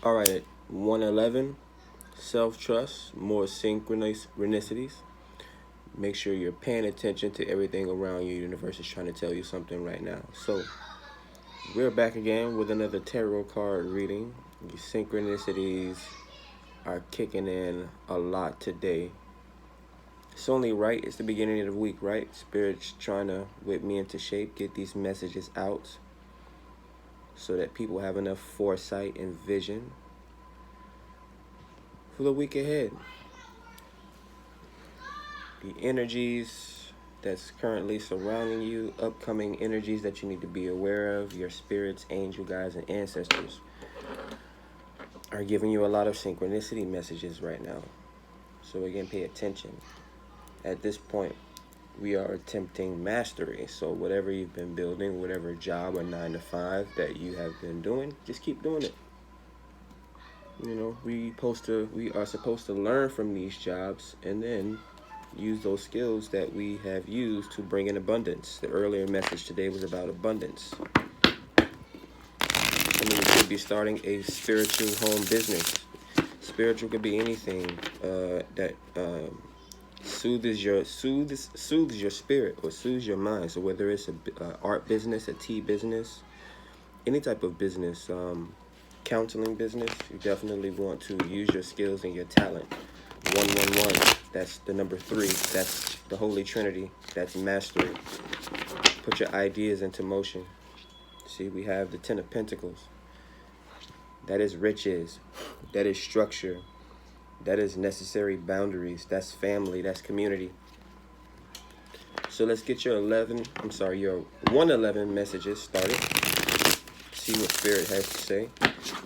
All right, at 111, self-trust, more synchronicities. Make sure you're paying attention to everything around you. The universe is trying to tell you something right now. So, we're back again with another tarot card reading. Your synchronicities are kicking in a lot today. It's only right. It's the beginning of the week, right? Spirit's trying to whip me into shape, get these messages out so that people have enough foresight and vision for the week ahead. The energies that's currently surrounding you, upcoming energies that you need to be aware of, your spirits, angel guides, and ancestors are giving you a lot of synchronicity messages right now. So again, pay attention. At this point, we are attempting mastery. So whatever you've been building, whatever job or 9 to 5 that you have been doing, just keep doing it. You know, we are supposed to learn from these jobs and then use those skills that we have used to bring in abundance. The earlier message today was about abundance. Some of you could be starting a spiritual home business. Spiritual could be anything that soothes your spirit or soothes your mind. So whether it's a art business, a tea business, any type of business, counseling business, you definitely want to use your skills and your talent. 111, that's the number 3. That's the Holy Trinity. That's mastery. Put your ideas into motion. See, we have the 10 of Pentacles. That is riches. That is structure. That is necessary boundaries. That's family. That's community. So let's get your 111 messages started. See what Spirit has to say.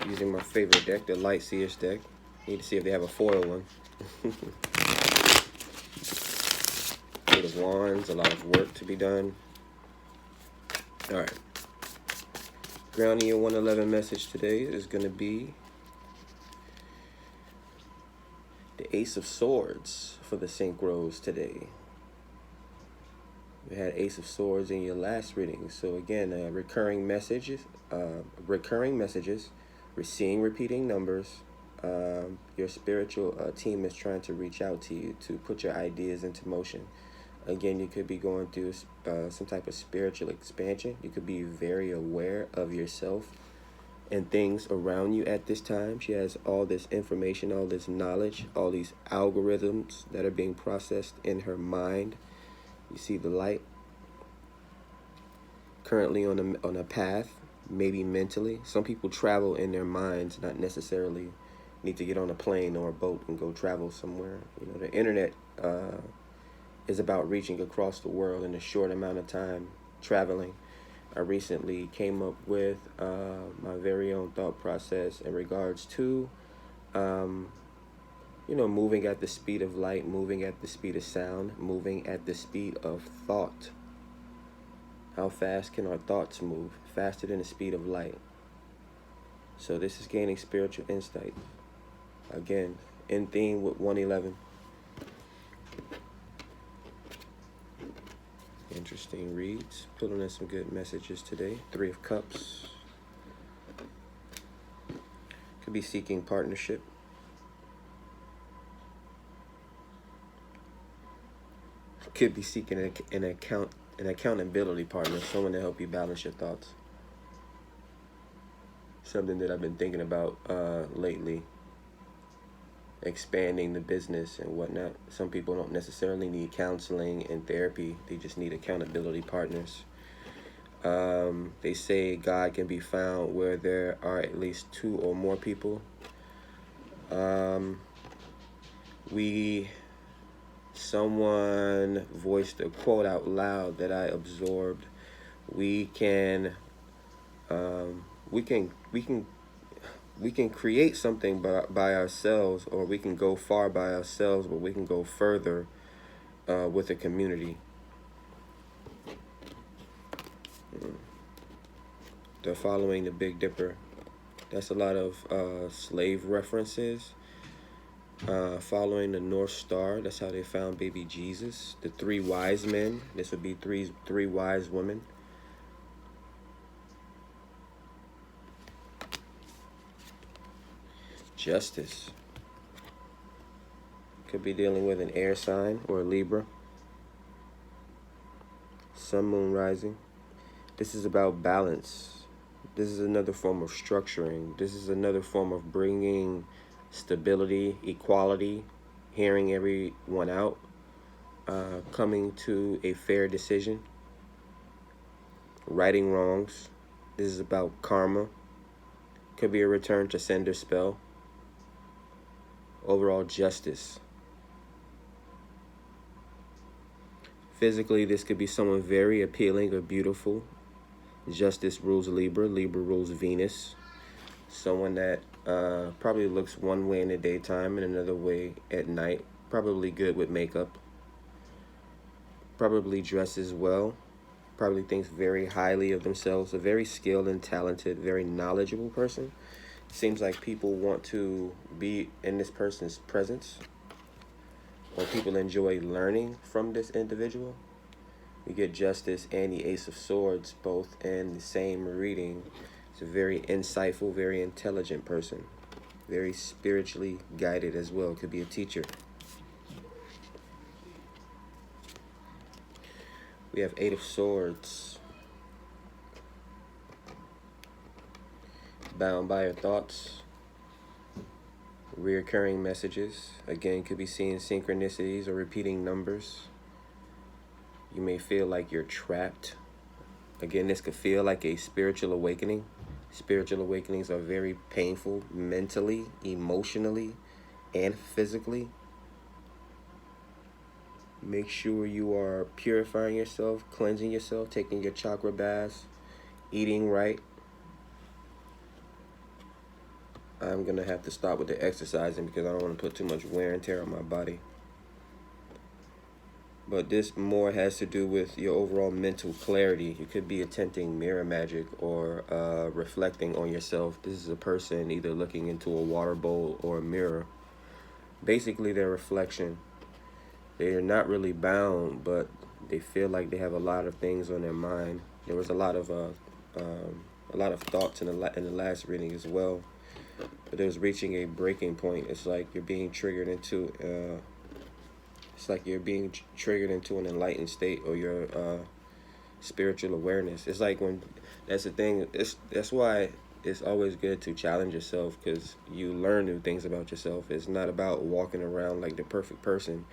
Using my favorite deck, the Light Seers deck. Need to see if they have a foil one. Eight of Wands, a lot of work to be done. All right. Grounding your 111 message today is going to be the Ace of Swords for the Synchros today. We had Ace of Swords in your last reading. So again, recurring messages, seeing repeating numbers. Your spiritual team is trying to reach out to you to put your ideas into motion. Again, you could be going through some type of spiritual expansion. You could be very aware of yourself and things around you at this time. She has all this information, all this knowledge, all these algorithms that are being processed in her mind. You see the light. Currently on a path, maybe mentally. Some people travel in their minds, not necessarily need to get on a plane or a boat and go travel somewhere. You know, the internet is about reaching across the world in a short amount of time, traveling. I recently came up with my very own thought process in regards to, moving at the speed of light, moving at the speed of sound, moving at the speed of thought. How fast can our thoughts move? Faster than the speed of light. So this is gaining spiritual insight. Again, in theme with 111. Interesting reads. Pulling in some good messages today. 3 of Cups. Could be seeking partnership. Could be seeking an accountability partner, someone to help you balance your thoughts. Something that I've been thinking about lately. Expanding the business and whatnot. Some people don't necessarily need counseling and therapy. They just need accountability partners. They say God can be found where there are at least 2 or more people. Someone voiced a quote out loud that I absorbed. We can create something by ourselves, or we can go far by ourselves, but we can go further with a community. They're following the Big Dipper. That's a lot of slave references. Following the North Star, that's how they found baby Jesus. The 3 wise men, this would be three wise women. Justice. Could be dealing with an air sign or a Libra. Sun, Moon, Rising. This is about balance. This is another form of structuring. This is another form of bringing stability, equality, hearing everyone out, coming to a fair decision, righting wrongs. This is about karma. Could be a return to sender spell. Overall justice. Physically, this could be someone very appealing or beautiful. Justice rules Libra. Libra rules Venus. Someone that probably looks one way in the daytime and another way at night. Probably good with makeup. Probably dresses well. Probably thinks very highly of themselves. A very skilled and talented, very knowledgeable person. Seems like people want to be in this person's presence, or people enjoy learning from this individual. You get Justice and the Ace of Swords both in the same reading. It's a very insightful, very intelligent person. Very spiritually guided as well. Could be a teacher. We have Eight of Swords. Bound by your thoughts. Reoccurring messages. Again, could be seeing synchronicities or repeating numbers. You may feel like you're trapped. Again, this could feel like a spiritual awakening. Spiritual awakenings are very painful mentally, emotionally, and physically. Make sure you are purifying yourself, cleansing yourself, taking your chakra baths, eating right. I'm going to have to stop with the exercising because I don't want to put too much wear and tear on my body. But this more has to do with your overall mental clarity. You could be attempting mirror magic or reflecting on yourself. This is a person either looking into a water bowl or a mirror. Basically, their reflection. They are not really bound, but they feel like they have a lot of things on their mind. There was a lot of thoughts in the last reading as well. But it was reaching a breaking point. It's like you're being triggered into an enlightened state, or your spiritual awareness. It's like when, that's the thing. That's why it's always good to challenge yourself, because you learn new things about yourself. It's not about walking around like the perfect person.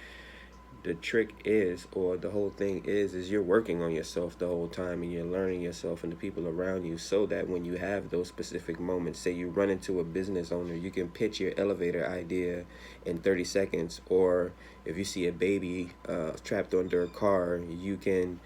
The trick is, or the whole thing is you're working on yourself the whole time, and you're learning yourself and the people around you, so that when you have those specific moments, say you run into a business owner, you can pitch your elevator idea in 30 seconds. Or if you see a baby trapped under a car, you can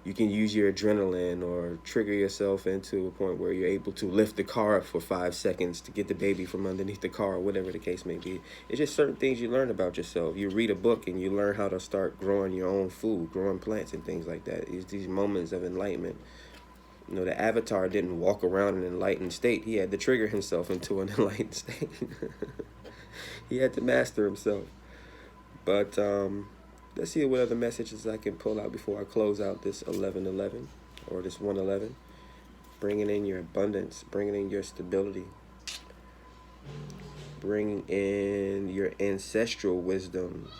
use your adrenaline or trigger yourself into a point where you're able to lift the car up for 5 seconds to get the baby from underneath the car, or whatever the case may be. It's just certain things you learn about yourself. You read a book and you learn how to start growing your own food, growing plants and things like that. It's these moments of enlightenment. You know, the Avatar didn't walk around in an enlightened state. He had to trigger himself into an enlightened state. He had to master himself. But let's see what other messages I can pull out before I close out this 1111 or this 111. Bringing in your abundance, bringing in your stability, bringing in your ancestral wisdom.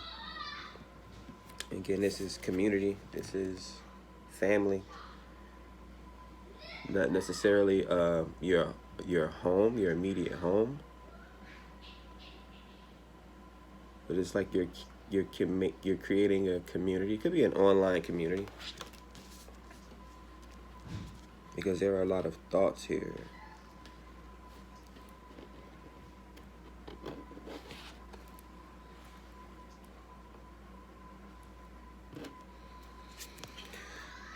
Again, this is community, this is family. Not necessarily your home, your immediate home, but it's like you're creating a community. It could be an online community, because there are a lot of thoughts here.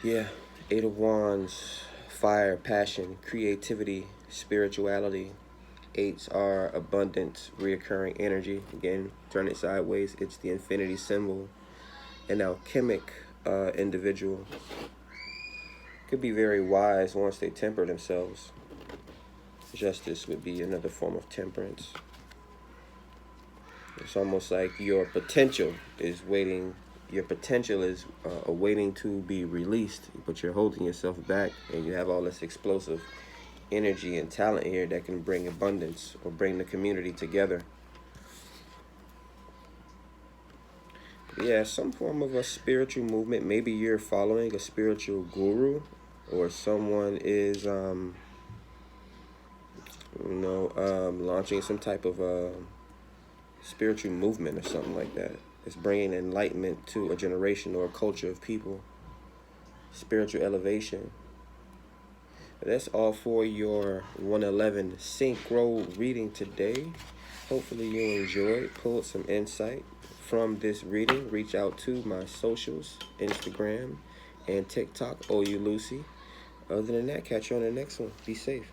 Yeah, Eight of Wands, fire, passion, creativity, spirituality. Eights are abundance, reoccurring energy. Again, turn it sideways, it's the infinity symbol. An alchemic individual. Could be very wise once they temper themselves. Justice would be another form of temperance. It's almost like your potential is waiting. Your potential is awaiting to be released, but you're holding yourself back, and you have all this explosive energy and talent here that can bring abundance or bring the community together. Yeah, some form of a spiritual movement. Maybe you're following a spiritual guru, or someone is, launching some type of spiritual movement or something like that. It's bringing enlightenment to a generation or a culture of people. Spiritual elevation. That's all for your 111 Synchro reading today. Hopefully you enjoyed, pulled some insight from this reading. Reach out to my socials, Instagram and TikTok, OU Lucy. Other than that, catch you on the next one. Be safe.